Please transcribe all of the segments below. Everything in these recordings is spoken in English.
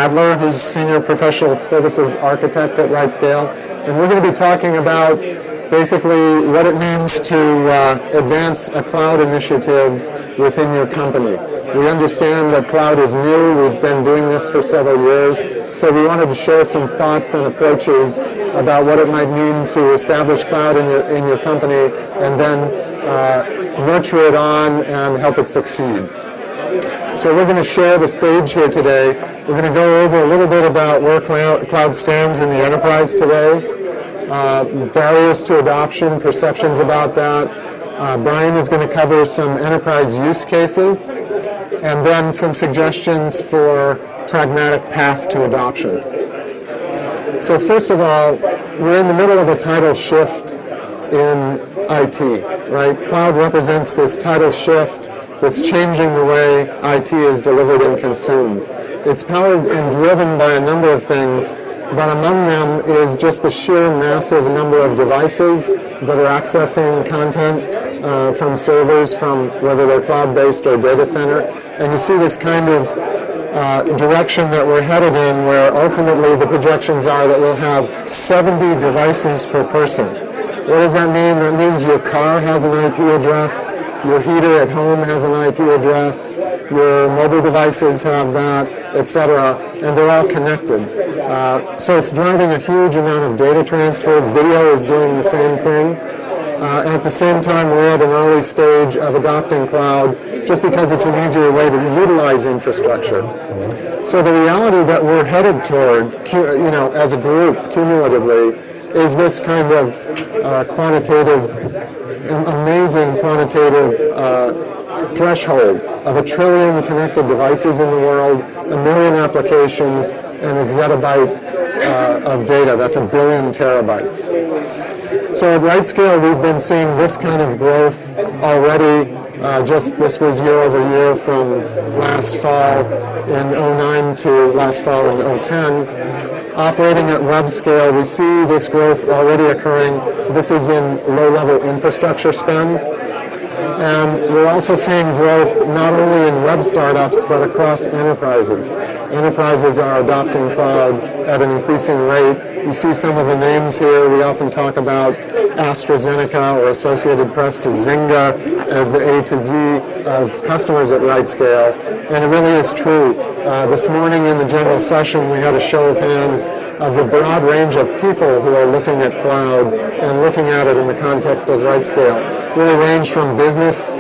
Adler, who's Senior Professional Services Architect at RightScale, and we're going to be talking about basically what it means to advance a cloud initiative within your company. We understand that cloud is new. We've been doing this for several years, so we wanted to share some thoughts and approaches about what it might mean to establish cloud in your company and then nurture it on and help it succeed. So we're going to share the stage here today. We're going to go over a little bit about where cloud stands in the enterprise today, barriers to adoption, perceptions about that. Brian is going to cover some enterprise use cases, and then some suggestions for pragmatic path to adoption. So first of all, we're in the middle of a tidal shift in IT, right? Cloud represents this tidal shift that's changing the way IT is delivered and consumed. It's powered and driven by a number of things, but among them is just the sheer massive number of devices that are accessing content from servers, from whether they're cloud-based or data center. And you see this kind of direction that we're headed in, where ultimately the projections are that we'll have 70 devices per person. What does that mean? That means your car has an IP address, your heater at home has an IP address, your mobile devices have that, etc., and they're all connected. So it's driving a huge amount of data transfer. Video is doing the same thing. And at the same time, we're at an early stage of adopting cloud just because it's an easier way to utilize infrastructure. So the reality that we're headed toward, as a group, cumulatively, is this kind of amazing quantitative threshold of 1 trillion connected devices in the world, 1 million applications, and a zettabyte of data. That's 1 billion terabytes. So at RightScale, we've been seeing this kind of growth already. This was year over year from last fall in 2009 to last fall in 2010. Operating at web scale, we see this growth already occurring. This is in low-level infrastructure spend. And we're also seeing growth not only in web startups, but across enterprises. Enterprises are adopting cloud at an increasing rate. You see some of the names here. We often talk about AstraZeneca or Associated Press to Zynga as the A to Z of customers at RightScale. And it really is true. This morning in the general session, we had a show of hands of the broad range of people who are looking at cloud and looking at it in the context of RightScale. Really range from business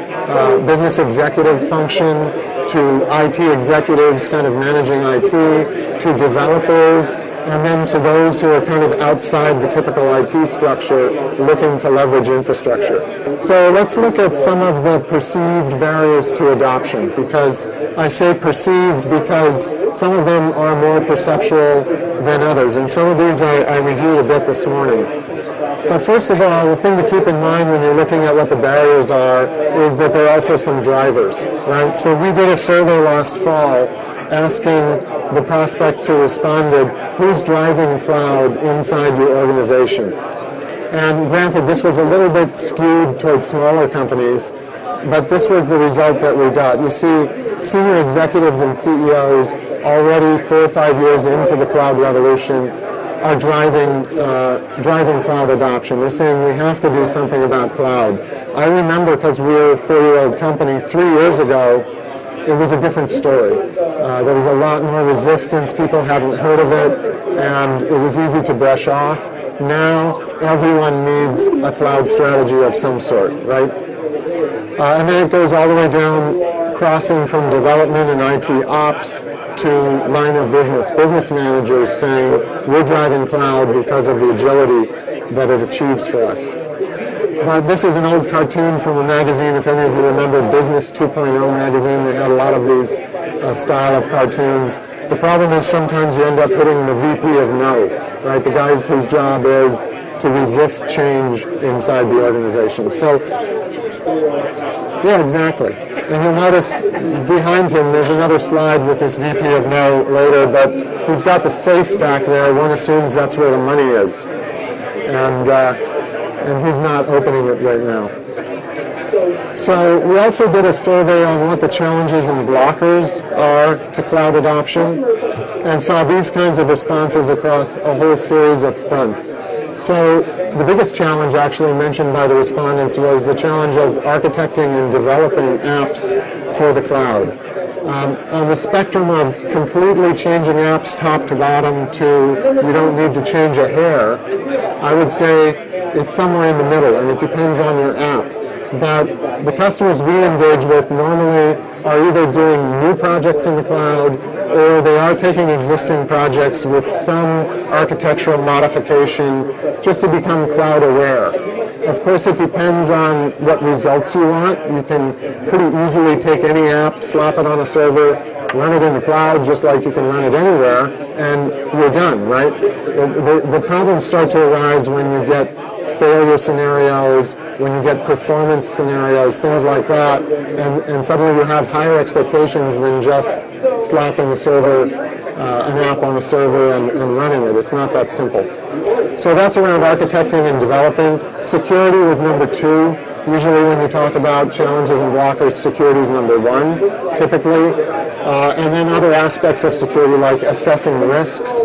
executive function to IT executives kind of managing IT, to developers, and then to those who are kind of outside the typical IT structure looking to leverage infrastructure. So let's look at some of the perceived barriers to adoption, because I say perceived because some of them are more perceptual than others, and some of these I reviewed a bit this morning. But first of all, the thing to keep in mind when you're looking at what the barriers are is that there are also some drivers, right? So we did a survey last fall asking the prospects who responded, who's driving cloud inside your organization? And granted, this was a little bit skewed towards smaller companies, but this was the result that we got. You see, senior executives and CEOs already 4 or 5 years into the cloud revolution are driving cloud adoption. They're saying we have to do something about cloud. I remember, because we're a 4-year-old company, 3 years ago, it was a different story. There was a lot more resistance. People hadn't heard of it, and it was easy to brush off. Now, everyone needs a cloud strategy of some sort, right? And then it goes all the way down, crossing from development and IT ops to line of business. Business managers saying, we're driving cloud because of the agility that it achieves for us. But this is an old cartoon from a magazine. If any of you remember Business 2.0 magazine, they had a lot of these style of cartoons. The problem is sometimes you end up hitting the VP of no, right? The guys whose job is to resist change inside the organization. So, yeah, exactly. And you'll notice behind him there's another slide with this VP of no later, but he's got the safe back there. One assumes that's where the money is. And he's not opening it right now. So we also did a survey on what the challenges and blockers are to cloud adoption. and saw these kinds of responses across a whole series of fronts. So the biggest challenge actually mentioned by the respondents was the challenge of architecting and developing apps for the cloud. On the spectrum of completely changing apps top to bottom to you don't need to change a hair, I would say it's somewhere in the middle, and it depends on your app. But the customers we engage with normally are either doing new projects in the cloud, or they are taking existing projects with some architectural modification just to become cloud aware. Of course, it depends on what results you want. You can pretty easily take any app, slap it on a server, run it in the cloud just like you can run it anywhere, and you're done, right? The problems start to arise when you get failure scenarios, when you get performance scenarios, things like that, and suddenly you have higher expectations than just slapping a server, an app on a server and running it. It's not that simple. So that's around architecting and developing. Security was number 2. Usually when you talk about challenges and blockers, security is number 1, typically. And then other aspects of security like assessing risks.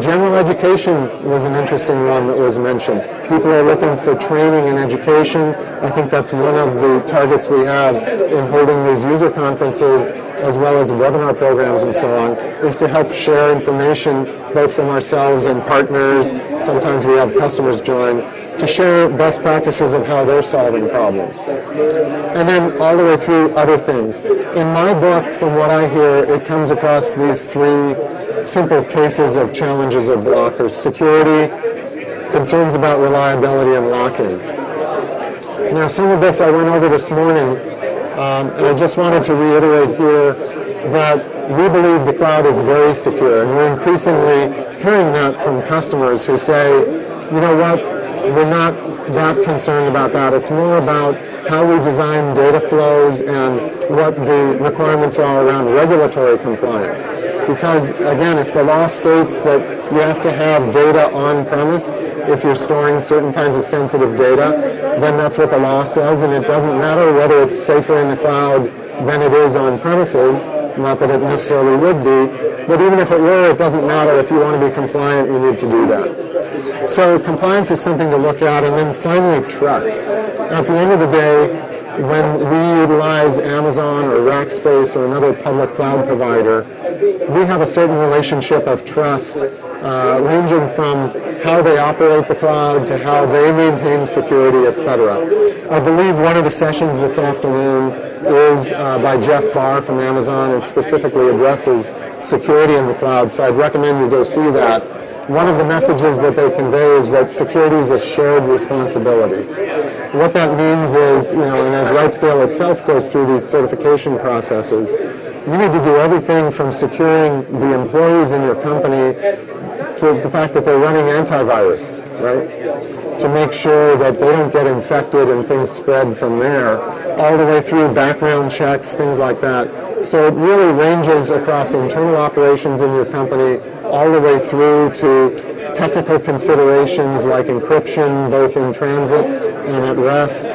General education was an interesting one that was mentioned. People are looking for training and education. I think that's one of the targets we have in holding these user conferences as well as webinar programs and so on, is to help share information both from ourselves and partners. Sometimes we have customers join to share best practices of how they're solving problems. And then all the way through other things. In my book, from what I hear, it comes across these 3 simple cases of challenges or blockers: security, concerns about reliability, and locking. Now, some of this I went over this morning, and I just wanted to reiterate here that we believe the cloud is very secure, and we're increasingly hearing that from customers who say, you know what, we're not that concerned about that. It's more about how we design data flows and what the requirements are around regulatory compliance. Because, again, if the law states that you have to have data on-premise if you're storing certain kinds of sensitive data, then that's what the law says, and it doesn't matter whether it's safer in the cloud than it is on-premises. Not that it necessarily would be, but even if it were, it doesn't matter. If you want to be compliant, you need to do that. So compliance is something to look at, and then finally, trust. At the end of the day, when we utilize Amazon or Rackspace or another public cloud provider, we have a certain relationship of trust, ranging from how they operate the cloud to how they maintain security, etc. I believe one of the sessions this afternoon is by Jeff Barr from Amazon. It specifically addresses security in the cloud, so I'd recommend you go see that. One of the messages that they convey is that security is a shared responsibility. What that means is, and as RightScale itself goes through these certification processes, you need to do everything from securing the employees in your company to the fact that they're running antivirus, right? To make sure that they don't get infected and things spread from there, all the way through background checks, things like that. So it really ranges across internal operations in your company, all the way through to technical considerations like encryption, both in transit and at rest,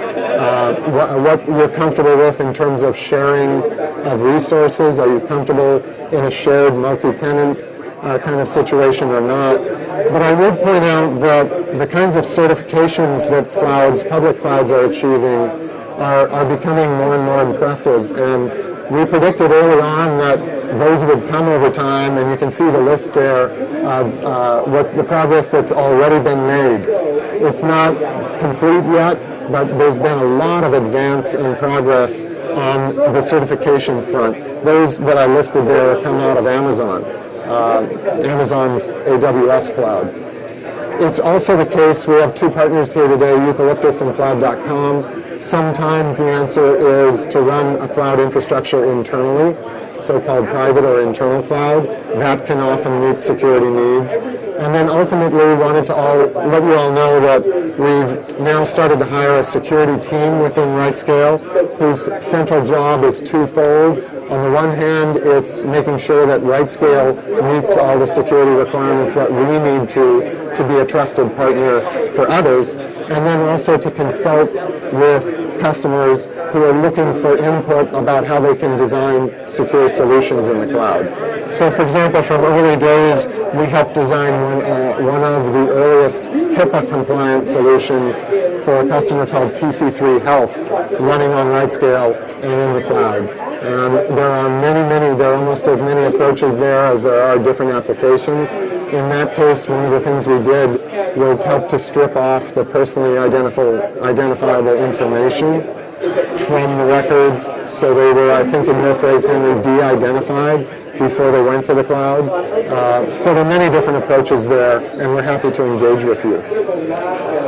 what you're comfortable with in terms of sharing of resources. Are you comfortable in a shared multi-tenant kind of situation or not? But I would point out that the kinds of certifications that public clouds are achieving are becoming more and more impressive. And we predicted early on that those would come over time, and you can see the list there of what the progress that's already been made. It's not complete yet, but there's been a lot of advance in progress on the certification front. Those that I listed there come out of Amazon, Amazon's AWS cloud. It's also the case, we have 2 partners here today, Eucalyptus and Cloud.com. Sometimes the answer is to run a cloud infrastructure internally, so-called private or internal cloud. That can often meet security needs. And then ultimately wanted to let you all know that we've now started to hire a security team within RightScale whose central job is twofold. On the one hand, it's making sure that RightScale meets all the security requirements that we need to be a trusted partner for others, and then also to consult with customers who are looking for input about how they can design secure solutions in the cloud. So for example, from early days, we helped design one of the earliest HIPAA-compliant solutions for a customer called TC3 Health, running on RightScale and in the cloud. And there are almost as many approaches there as there are different applications. In that case, one of the things we did was help to strip off the personally identifiable information from the records, so they were, I think in your phrase, Henry, de-identified before they went to the cloud. So there are many different approaches there, and we're happy to engage with you.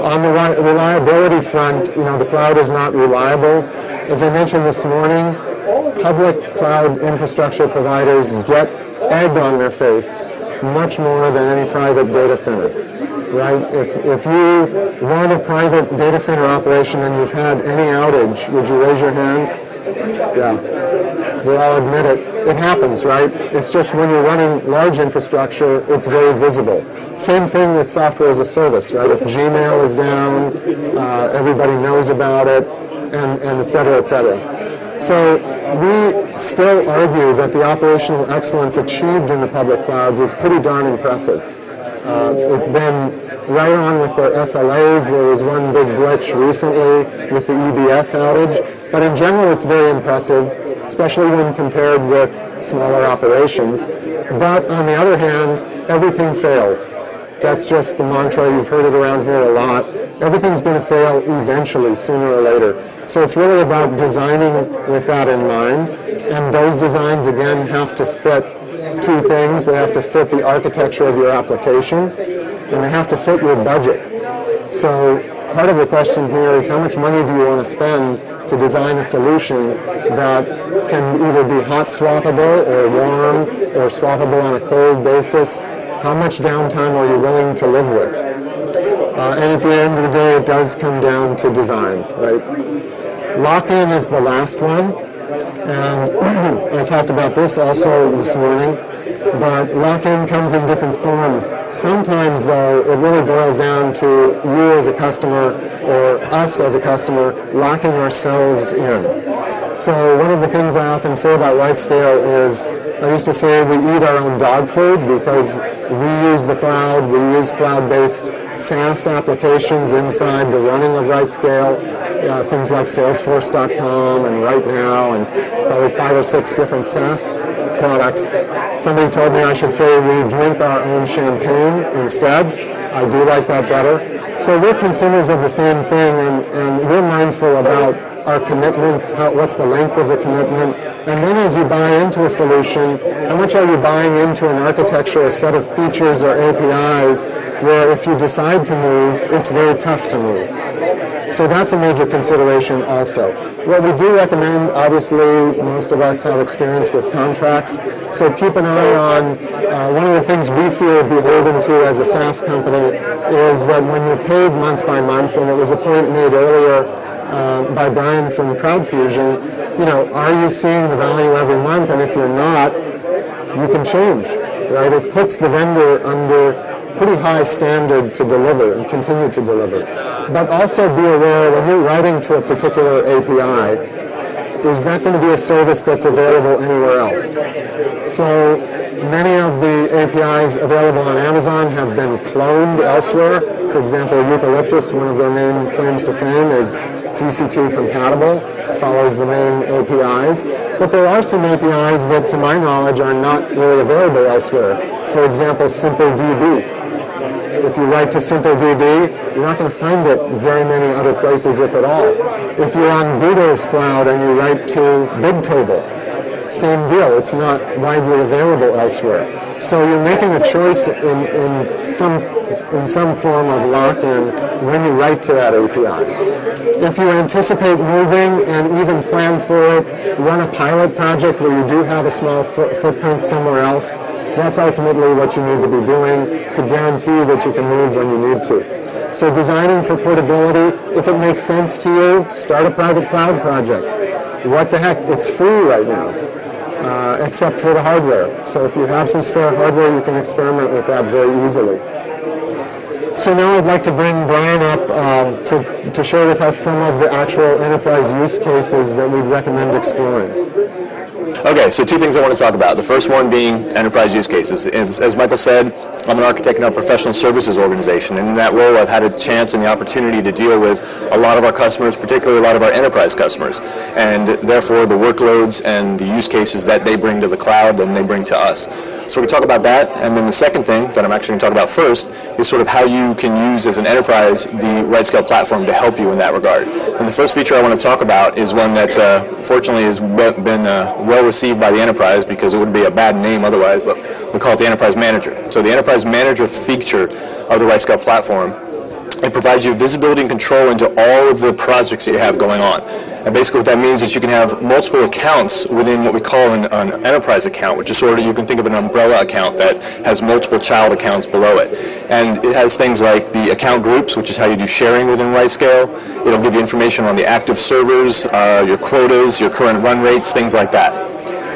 On the reliability front, the cloud is not reliable. As I mentioned this morning, public cloud infrastructure providers get egg on their face much more than any private data center, right? If you run a private data center operation and you've had any outage, would you raise your hand? Yeah, we all admit it. It happens, right? It's just when you're running large infrastructure, it's very visible. Same thing with software as a service, right? If Gmail is down, everybody knows about it, and et cetera, et cetera. So we still argue that the operational excellence achieved in the public clouds is pretty darn impressive. It's been right on with their SLAs. There was one big glitch recently with the EBS outage, but in general it's very impressive, especially when compared with smaller operations. But on the other hand, everything fails. That's just the mantra. You've heard it around here a lot. Everything's going to fail eventually, sooner or later. So it's really about designing with that in mind. And those designs, again, have to fit two things. They have to fit the architecture of your application, and they have to fit your budget. So part of the question here is, how much money do you want to spend to design a solution that can either be hot swappable or warm or swappable on a cold basis? How much downtime are you willing to live with? And at the end of the day, it does come down to design, right? Lock-in is the last one, and I talked about this also this morning, but lock-in comes in different forms. Sometimes, though, it really boils down to you as a customer or us as a customer locking ourselves in. So one of the things I often say about RightScale is, I used to say we eat our own dog food because we use the cloud, we use cloud-based SaaS applications inside the running of RightScale, things like Salesforce.com and RightNow and probably 5 or 6 different SaaS products. Somebody told me I should say we drink our own champagne instead. I do like that better. So we're consumers of the same thing, and we're mindful about our commitments, what's the length of the commitment, and then as you buy into a solution, how much are you buying into an architecture, a set of features or APIs, where if you decide to move, it's very tough to move. So that's a major consideration also. What we do recommend, obviously, most of us have experience with contracts, so keep an eye on, one of the things we feel beholden to as a SaaS company is that when you're paid month by month, and it was a point made earlier by Brian from CrowdFusion, are you seeing the value every month? And if you're not, you can change, right? It puts the vendor under pretty high standard to deliver and continue to deliver. But also be aware when you're writing to a particular API, is that going to be a service that's available anywhere else? So many of the APIs available on Amazon have been cloned elsewhere. For example, Eucalyptus, one of their main claims to fame is it's EC2 compatible, follows the main APIs. But there are some APIs that, to my knowledge, are not really available elsewhere. For example, SimpleDB. If you write to SimpleDB, you're not going to find it very many other places, if at all. If you're on Google's cloud and you write to Bigtable, same deal. It's not widely available elsewhere. So you're making a choice in some form of lock-in when you write to that API. If you anticipate moving and even plan for it, run a pilot project where you do have a small footprint somewhere else. That's ultimately what you need to be doing to guarantee that you can move when you need to. So designing for portability, if it makes sense to you, start a private cloud project. What the heck, it's free right now, except for the hardware. So if you have some spare hardware, you can experiment with that very easily. So now I'd like to bring Brian up to share with us some of the actual enterprise use cases that we'd recommend exploring. Okay, so two things I want to talk about. The first one being enterprise use cases. As Michael said, I'm an architect in our professional services organization, and in that role I've had a chance and the opportunity to deal with a lot of our customers, particularly a lot of our enterprise customers, and therefore the workloads and the use cases that they bring to the cloud and they bring to us. So we can talk about that, and then the second thing that I'm actually going to talk about first is sort of how you can use as an enterprise the RightScale platform to help you in that regard. And the first feature I want to talk about is one that fortunately has been well received by the enterprise, because it would be a bad name otherwise, but we call it the Enterprise Manager. So the Enterprise Manager feature of the RightScale platform, it provides you visibility and control into all of the projects that you have going on. And basically what that means is you can have multiple accounts within what we call an enterprise account, which is sort of, you can think of an umbrella account that has multiple child accounts below it. And it has things like the account groups, which is how you do sharing within RightScale. It'll give you information on the active servers, your quotas, your current run rates, things like that.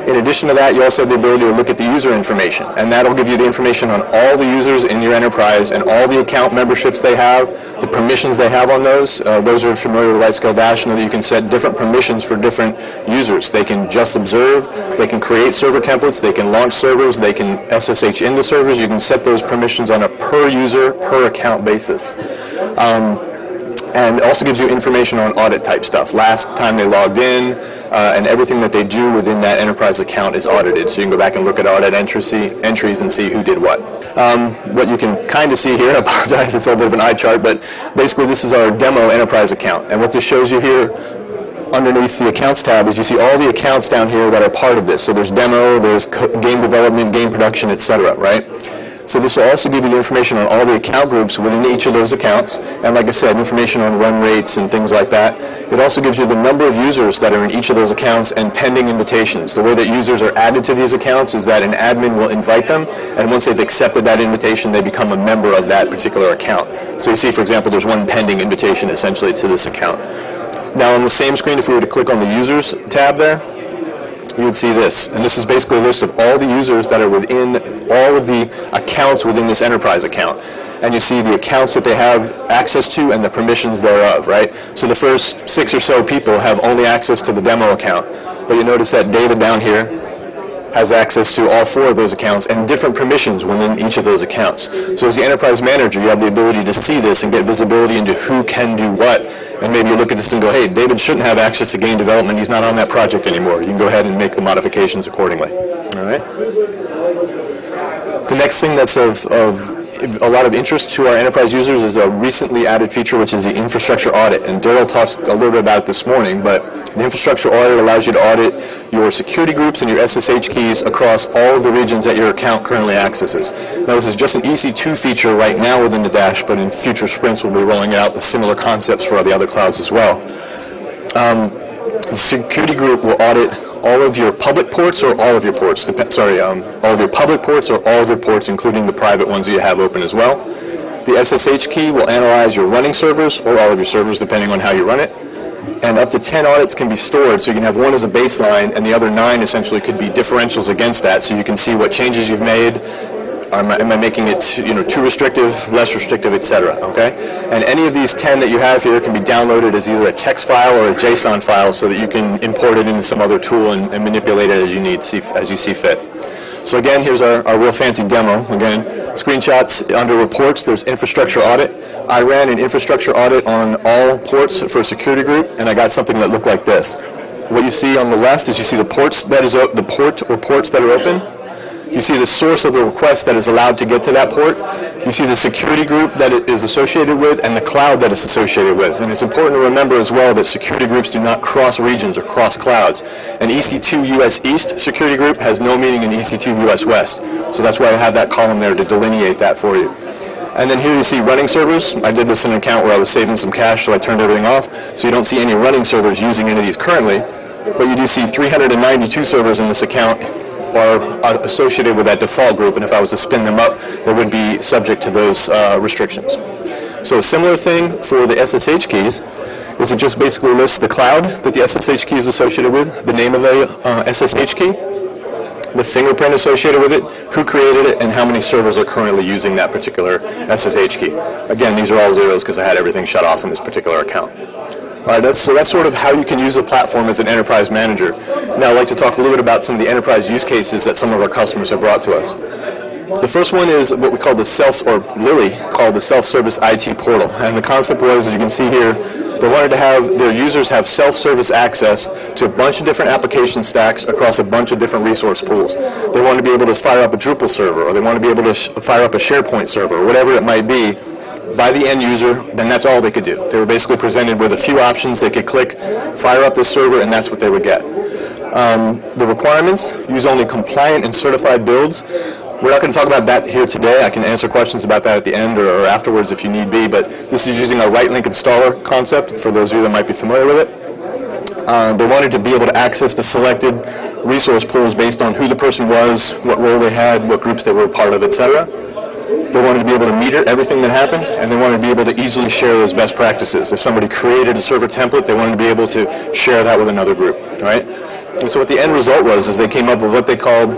In addition to that, you also have the ability to look at the user information, and that'll give you the information on all the users in your enterprise and all the account memberships they have, the permissions they have on those. Those who are familiar with RightScale Dash know that you can set different permissions for different users. They can just observe, they can create server templates, they can launch servers, they can SSH into servers. You can set those permissions on a per user, per account basis. And it also gives you information on audit type stuff. Last time they logged in, and everything that they do within that enterprise account is audited. So you can go back and look at audit entries and see who did what. What you can kind of see here, I apologize, it's a little bit of an eye chart, but basically this is our demo enterprise account. And what this shows you here underneath the accounts tab is you see all the accounts down here that are part of this. So there's demo, there's game development, game production, etc., right? So this will also give you the information on all the account groups within each of those accounts, and like I said, information on run rates and things like that. It also gives you the number of users that are in each of those accounts and pending invitations. The way that users are added to these accounts is that an admin will invite them, and once they've accepted that invitation, they become a member of that particular account. So you see, for example, there's one pending invitation essentially to this account. Now on the same screen, if we were to click on the Users tab there, you would see this, and this is basically a list of all the users that are within all of the accounts within this enterprise account. And you see the accounts that they have access to and the permissions thereof, right? So the first 6 or so people have only access to the demo account, but you notice that David down here has access to all 4 of those accounts and different permissions within each of those accounts. So as the enterprise manager, you have the ability to see this and get visibility into who can do what. And maybe you look at this and go, hey, David shouldn't have access to game development. He's not on that project anymore. You can go ahead and make the modifications accordingly. All right. The next thing that's of a lot of interest to our enterprise users is a recently added feature, which is the infrastructure audit. And Daryl talked a little bit about it this morning, but the infrastructure audit allows you to audit your security groups and your SSH keys across all of the regions that your account currently accesses. Now, this is just an EC2 feature right now within the Dash, but in future sprints we'll be rolling out the similar concepts for the other clouds as well. The security group will audit all of your public ports or all of your ports, all of your public ports or all of your ports, including the private ones that you have open as well. The SSH key will analyze your running servers or all of your servers, depending on how you run it. And up to 10 audits can be stored, so you can have one as a baseline, and the other 9 essentially could be differentials against that, so you can see what changes you've made. Am I making it too restrictive, less restrictive, etc. Okay? And any of these 10 that you have here can be downloaded as either a text file or a JSON file, so that you can import it into some other tool and manipulate it as you need, as you see fit. So again, here's our real fancy demo. Again, screenshots under reports. There's infrastructure audit. I ran an infrastructure audit on all ports for a security group, and I got something that looked like this. What you see on the left is you see the ports that is the port or ports that are open. You see the source of the request that is allowed to get to that port. You see the security group that it is associated with and the cloud that it's associated with. And it's important to remember as well that security groups do not cross regions or cross clouds. An EC2 US East security group has no meaning in EC2 US West. So that's why I have that column there to delineate that for you. And then here you see running servers. I did this in an account where I was saving some cash, so I turned everything off. So you don't see any running servers using any of these currently. But you do see 392 servers in this account are associated with that default group, and if I was to spin them up, they would be subject to those restrictions. So a similar thing for the SSH keys is it just basically lists the cloud that the SSH key is associated with, the name of the SSH key. the fingerprint associated with it, who created it, and how many servers are currently using that particular SSH key. Again, these are all zeros because I had everything shut off in this particular account. All right, so that's sort of how you can use the platform as an enterprise manager. Now I'd like to talk a little bit about some of the enterprise use cases that some of our customers have brought to us. The first one is what we call Lilly called the self-service IT portal. And the concept was, as you can see here, they wanted to have their users have self-service access to a bunch of different application stacks across a bunch of different resource pools. They wanted to be able to fire up a Drupal server, or they want to be able to fire up a SharePoint server, or whatever it might be, by the end user, then that's all they could do. They were basically presented with a few options. They could click, fire up this server, and that's what they would get. The requirements, use only compliant and certified builds. We're not going to talk about that here today. I can answer questions about that at the end or afterwards if you need be, but this is using our right link installer concept for those of you that might be familiar with it. They wanted to be able to access the selected resource pools based on who the person was, what role they had, what groups they were a part of, etc. They wanted to be able to meter everything that happened, and they wanted to be able to easily share those best practices. If somebody created a server template, they wanted to be able to share that with another group, right? And so what the end result was is they came up with what they called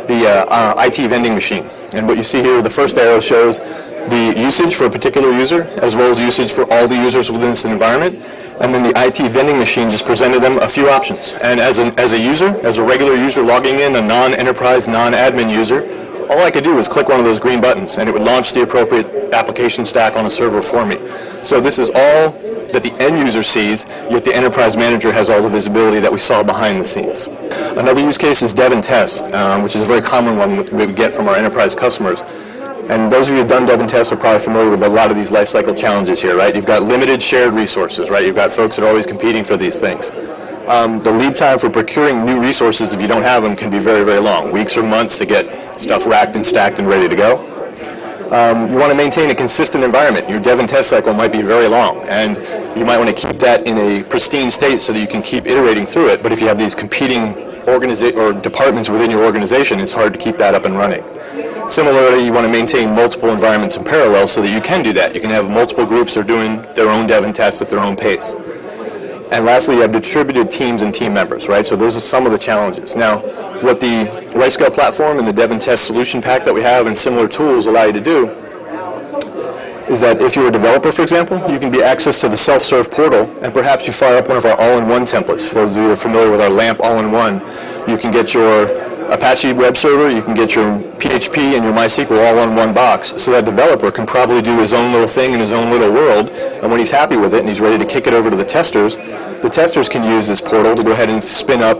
the IT vending machine. And what you see here, the first arrow shows the usage for a particular user, as well as usage for all the users within this environment. And then the IT vending machine just presented them a few options. And as a user, as a regular user logging in, a non-enterprise, non-admin user, all I could do was click one of those green buttons, and it would launch the appropriate application stack on a server for me. So this is all that the end user sees, yet the enterprise manager has all the visibility that we saw behind the scenes. Another use case is dev and test, which is a very common one we get from our enterprise customers. And those of you who have done dev and test are probably familiar with a lot of these life cycle challenges here, right? You've got limited shared resources, right? You've got folks that are always competing for these things. The lead time for procuring new resources, if you don't have them, can be very, very long. Weeks or months to get stuff racked and stacked and ready to go. You want to maintain a consistent environment. Your dev and test cycle might be very long, and you might want to keep that in a pristine state so that you can keep iterating through it. But if you have these competing departments within your organization, it's hard to keep that up and running. Similarly, you want to maintain multiple environments in parallel so that you can do that. You can have multiple groups that are doing their own dev and test at their own pace. And lastly, you have distributed teams and team members, right? So those are some of the challenges. Now, what the RightScale platform and the dev and test solution pack that we have and similar tools allow you to do is that if you're a developer, for example, you can be access to the self-serve portal, and perhaps you fire up one of our all-in-one templates. For those of you who are familiar with our LAMP all-in-one, you can get your Apache web server, you can get your PHP and your MySQL all on one box. So that developer can probably do his own little thing in his own little world, and when he's happy with it and he's ready to kick it over to the testers can use this portal to go ahead and spin up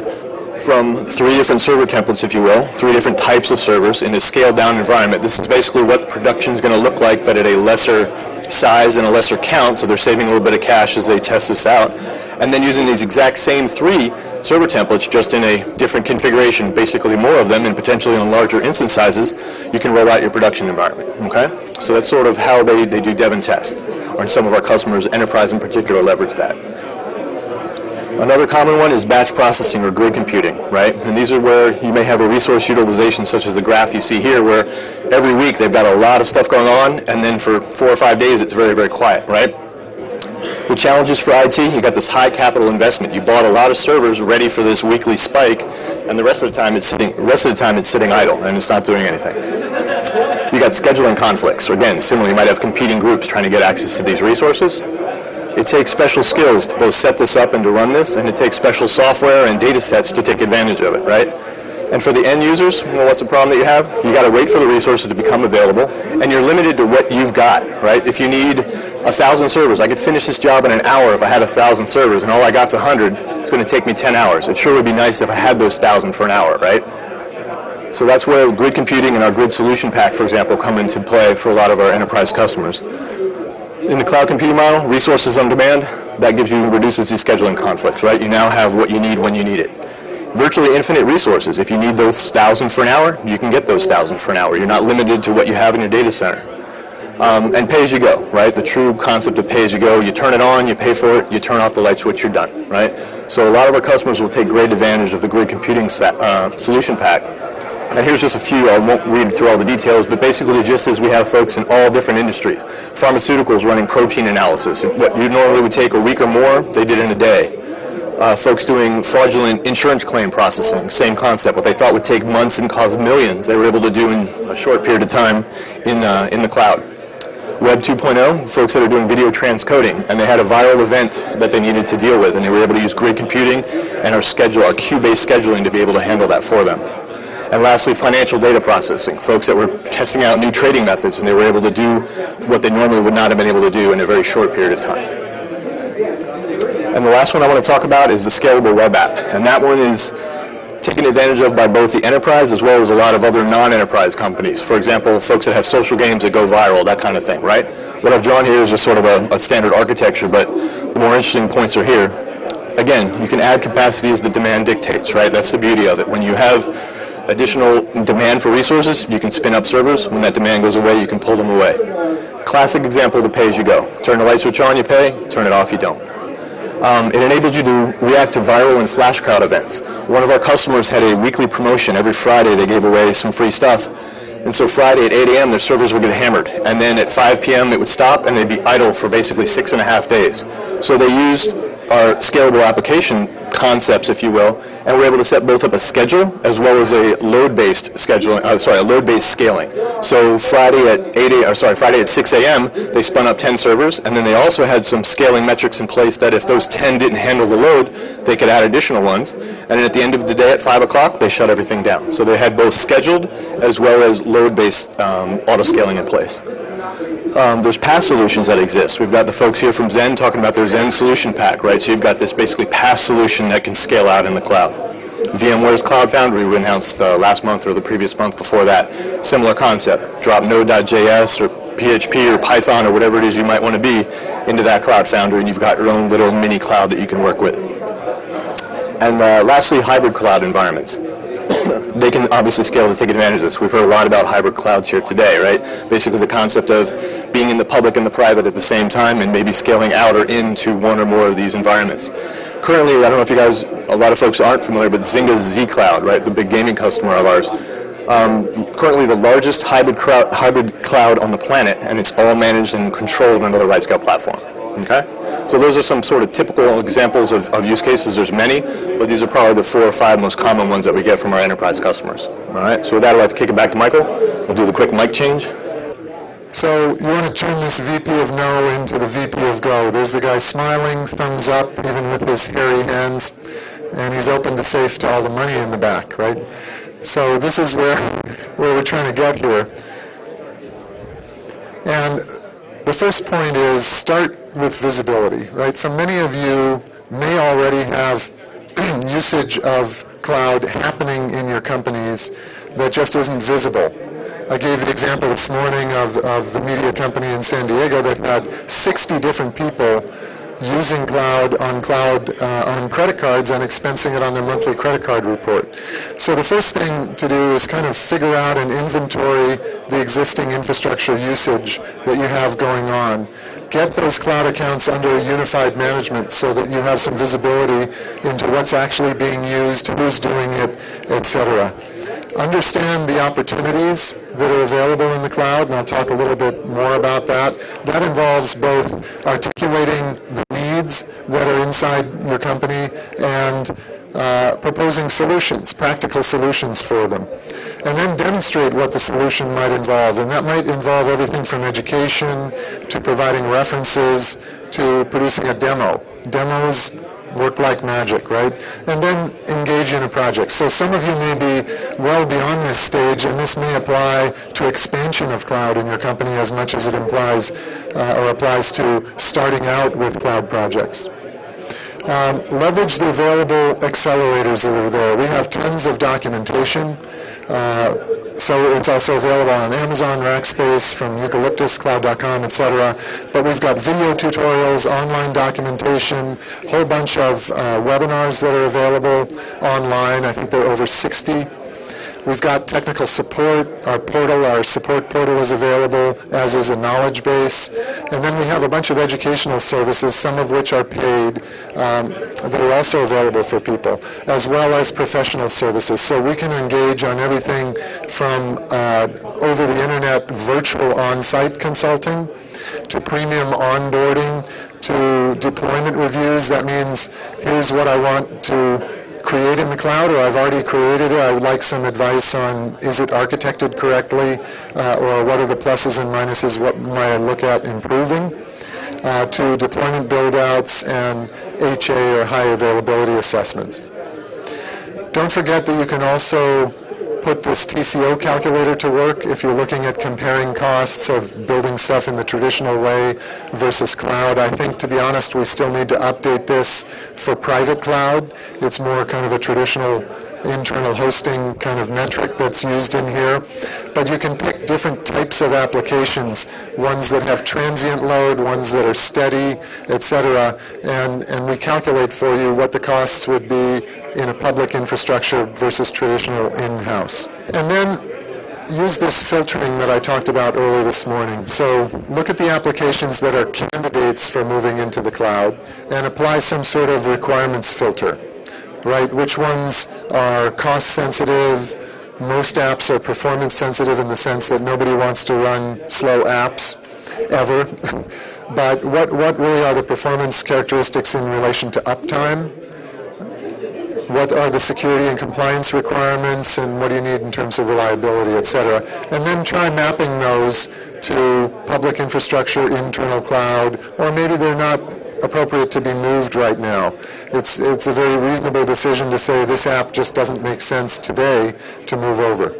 from 3 different server templates, if you will, 3 different types of servers in a scaled-down environment. This is basically what the production is going to look like, but at a lesser size and a lesser count, so they're saving a little bit of cash as they test this out. And then using these exact same 3 server templates, just in a different configuration, basically more of them, and potentially on larger instance sizes, you can roll out your production environment, okay? So that's sort of how they do dev and test, or some of our customers, enterprise in particular, leverage that. Another common one is batch processing or grid computing, right? And these are where you may have a resource utilization such as the graph you see here, where every week they've got a lot of stuff going on, and then for 4 or 5 days it's very, very quiet, right? The challenges for IT, you got this high capital investment. You bought a lot of servers ready for this weekly spike, and the rest of the time it's sitting idle and it's not doing anything. You got scheduling conflicts. Again, similarly, you might have competing groups trying to get access to these resources. It takes special skills to both set this up and to run this, and it takes special software and data sets to take advantage of it, right? And for the end users, well, what's the problem that you have? You got to wait for the resources to become available, and you're limited to what you've got, right? If you need 1,000 servers, I could finish this job in an hour if I had 1,000 servers, and all I got's 100. It's going to take me 10 hours. It sure would be nice if I had those 1,000 for an hour, right? So that's where grid computing and our grid solution pack, for example, come into play for a lot of our enterprise customers. In the cloud computing model, resources on demand, that reduces these scheduling conflicts, right? You now have what you need when you need it. Virtually infinite resources. If you need those 1,000 for an hour, you can get those 1,000 for an hour. You're not limited to what you have in your data center. And pay as you go, right? The true concept of pay as you go. You turn it on, you pay for it, you turn off the light switch, you're done, right? So a lot of our customers will take great advantage of the grid computing solution pack. And here's just a few. I won't read through all the details, but basically just as we have folks in all different industries. Pharmaceuticals running protein analysis. What you normally would take a week or more, they did in a day. Folks doing fraudulent insurance claim processing, same concept. What they thought would take months and cost millions, they were able to do in a short period of time in the cloud. Web 2.0, folks that are doing video transcoding, and they had a viral event that they needed to deal with, and they were able to use grid computing and our queue-based scheduling to be able to handle that for them. And lastly, financial data processing, folks that were testing out new trading methods, and they were able to do what they normally would not have been able to do in a very short period of time. And the last one I want to talk about is the scalable web app. And that one is taken advantage of by both the enterprise as well as a lot of other non-enterprise companies. For example, folks that have social games that go viral, that kind of thing, right? What I've drawn here is just sort of a standard architecture, but the more interesting points are here. Again, you can add capacity as the demand dictates, right? That's the beauty of it. When you have additional demand for resources, you can spin up servers. When that demand goes away, you can pull them away. Classic example of the pay-as-you-go. Turn the light switch on, you pay. Turn it off, you don't. It enabled you to react to viral and flash crowd events. One of our customers had a weekly promotion. Every Friday they gave away some free stuff. And so Friday at 8 a.m. their servers would get hammered. And then at 5 p.m. it would stop and they'd be idle for basically 6.5 days. So they used our scalable application concepts, if you will, and we're able to set both up a schedule as well as a load-based scheduling. A load-based scaling. So Friday at 6 a.m. they spun up 10 servers, and then they also had some scaling metrics in place that if those 10 didn't handle the load, they could add additional ones. And then at the end of the day at 5 o'clock, they shut everything down. So they had both scheduled as well as load-based auto-scaling in place. There's Paas solutions that exist. We've got the folks here from Zen talking about their Zen solution pack, right? So you've got this basically Paas solution that can scale out in the cloud. VMware's Cloud Foundry we announced last month or the previous month before that. Similar concept. Drop Node.js or PHP or Python or whatever it is you might want to be into that Cloud Foundry, and you've got your own little mini cloud that you can work with. And lastly, hybrid cloud environments. They can obviously scale to take advantage of this. We've heard a lot about hybrid clouds here today, right? Basically the concept of being in the public and the private at the same time and maybe scaling out or into one or more of these environments. Currently, I don't know if you guys, a lot of folks aren't familiar, but Zynga's Z Cloud, right, the big gaming customer of ours, currently the largest hybrid cloud on the planet, and it's all managed and controlled under the RightScale platform, okay? So those are some sort of typical examples of use cases. There's many, but these are probably the 4 or 5 most common ones that we get from our enterprise customers. All right, so with that, I'd like to kick it back to Michael. We'll do the quick mic change. So you want to turn this VP of No into the VP of Go. There's the guy smiling, thumbs up, even with his hairy hands, and he's opened the safe to all the money in the back, right? So this is where we're trying to get here. And the first point is start with visibility, right? So many of you may already have usage of cloud happening in your companies that just isn't visible. I gave the example this morning of the media company in San Diego that had 60 different people using cloud on credit cards and expensing it on their monthly credit card report. So the first thing to do is kind of figure out and inventory the existing infrastructure usage that you have going on. Get those cloud accounts under unified management so that you have some visibility into what's actually being used, who's doing it, etc. Understand the opportunities that are available in the cloud, and I'll talk a little bit more about that. That involves both articulating the needs that are inside your company and proposing solutions, practical solutions for them. And then demonstrate what the solution might involve. And that might involve everything from education to providing references to producing a demo. Demos work like magic, right? And then engage in a project. So some of you may be well beyond this stage, and this may apply to expansion of cloud in your company as much as it implies or applies to starting out with cloud projects. Leverage the available accelerators that are there. We have tons of documentation. So it's also available on Amazon, Rackspace, from Eucalyptus, Cloud.com, etc. But we've got video tutorials, online documentation, a whole bunch of webinars that are available online. I think there are over 60. We've got technical support. Our portal, our support portal is available, as is a knowledge base. And then we have a bunch of educational services, some of which are paid, that are also available for people, as well as professional services. So we can engage on everything from over the internet virtual on-site consulting to premium onboarding to deployment reviews. That means here's what I want to create in the cloud, or I've already created it. I would like some advice on, is it architected correctly, or what are the pluses and minuses, what might I look at improving, to deployment build-outs and HA or high availability assessments. Don't forget that you can also put this TCO calculator to work if you're looking at comparing costs of building stuff in the traditional way versus cloud. I think, to be honest, we still need to update this for private cloud. It's more kind of a traditional internal hosting kind of metric that's used in here. But you can pick different types of applications, ones that have transient load, ones that are steady, etc. And we calculate for you what the costs would be in a public infrastructure versus traditional in-house. And then use this filtering that I talked about earlier this morning. So look at the applications that are candidates for moving into the cloud and apply some sort of requirements filter, right? Which ones are cost sensitive? Most apps are performance sensitive in the sense that nobody wants to run slow apps ever. But what really are the performance characteristics in relation to uptime? What are the security and compliance requirements, and what do you need in terms of reliability, etc. And then try mapping those to public infrastructure, internal cloud, or maybe they're not appropriate to be moved right now. It's a very reasonable decision to say this app just doesn't make sense today to move over.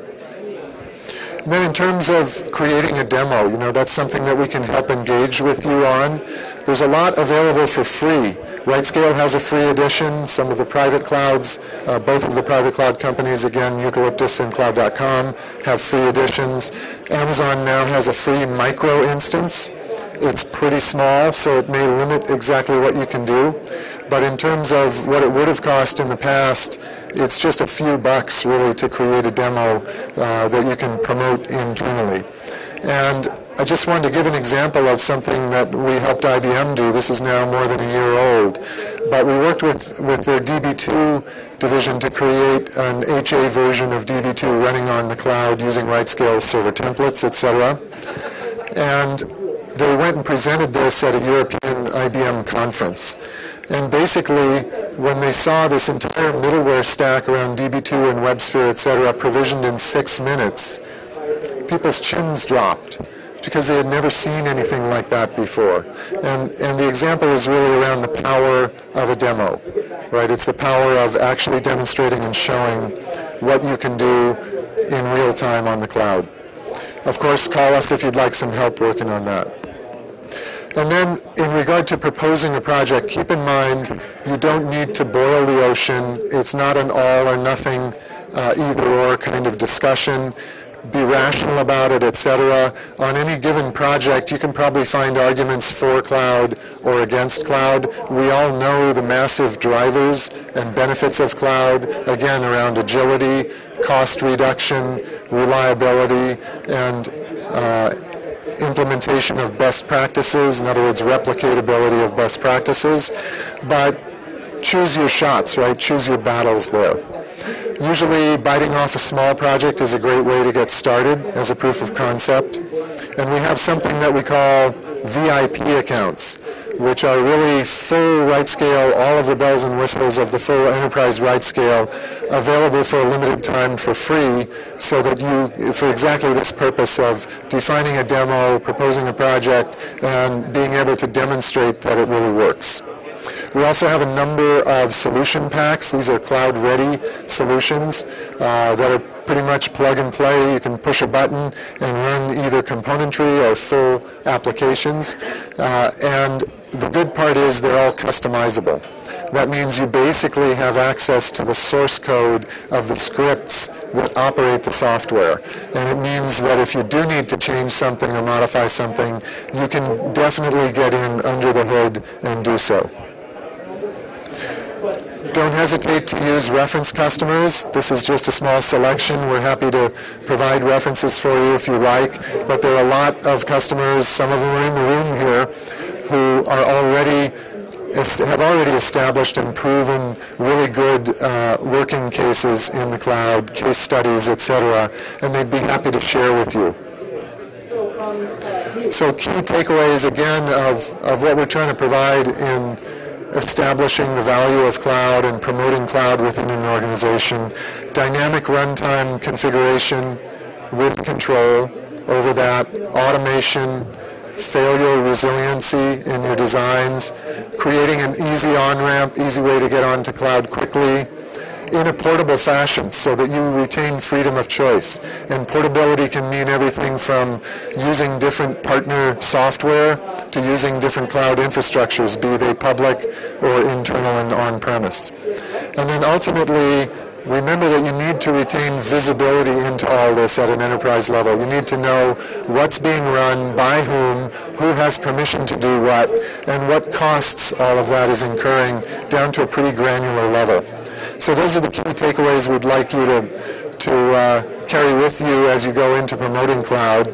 And then in terms of creating a demo, that's something that we can help engage with you on. There's a lot available for free. RightScale has a free edition. Some of the private clouds, both of the private cloud companies, again, Eucalyptus and Cloud.com, have free editions. Amazon now has a free micro instance. It's pretty small, so it may limit exactly what you can do. But in terms of what it would have cost in the past, it's just a few bucks, really, to create a demo that you can promote internally. And I just wanted to give an example of something that we helped IBM do. This is now more than a year old. But we worked with their DB2 division to create an HA version of DB2 running on the cloud using RightScale server templates, etc. And they went and presented this at a European IBM conference. And basically, when they saw this entire middleware stack around DB2 and WebSphere, etc., provisioned in 6 minutes, people's chins dropped because they had never seen anything like that before. And the example is really around the power of a demo, right? It's the power of actually demonstrating and showing what you can do in real time on the cloud. Of course, call us if you'd like some help working on that. And then, in regard to proposing a project, keep in mind you don't need to boil the ocean. It's not an all or nothing either-or kind of discussion. Be rational about it, etc. On any given project, you can probably find arguments for cloud or against cloud. We all know the massive drivers and benefits of cloud, again, around agility, cost reduction, reliability, and implementation of best practices, in other words, replicatability of best practices. But choose your shots, right? Choose your battles there. Usually, biting off a small project is a great way to get started as a proof of concept. And we have something that we call VIP accounts, which are really full RightScale, all of the bells and whistles of the full enterprise RightScale, available for a limited time for free, so that you, for exactly this purpose of defining a demo, proposing a project, and being able to demonstrate that it really works. We also have a number of solution packs. These are cloud-ready solutions that are pretty much plug and play. You can push a button and run either componentry or full applications. And the good part is they're all customizable. That means you basically have access to the source code of the scripts that operate the software. And it means that if you do need to change something or modify something, you can definitely get in under the hood and do so. Don't hesitate to use reference customers. This is just a small selection. We're happy to provide references for you if you like, but there are a lot of customers, some of them are in the room here, who are have already established and proven really good working cases in the cloud, case studies, etc., and they'd be happy to share with you. So key takeaways, again, of what we're trying to provide in establishing the value of cloud and promoting cloud within an organization. Dynamic runtime configuration with control over that. Automation, failure resiliency in your designs. Creating an easy on-ramp, easy way to get onto cloud quickly, in a portable fashion so that you retain freedom of choice. And portability can mean everything from using different partner software to using different cloud infrastructures, be they public or internal and on-premise. And then ultimately, remember that you need to retain visibility into all this at an enterprise level. You need to know what's being run, by who has permission to do what, and what costs all of that is incurring down to a pretty granular level. So those are the key takeaways we'd like you to carry with you as you go into promoting cloud.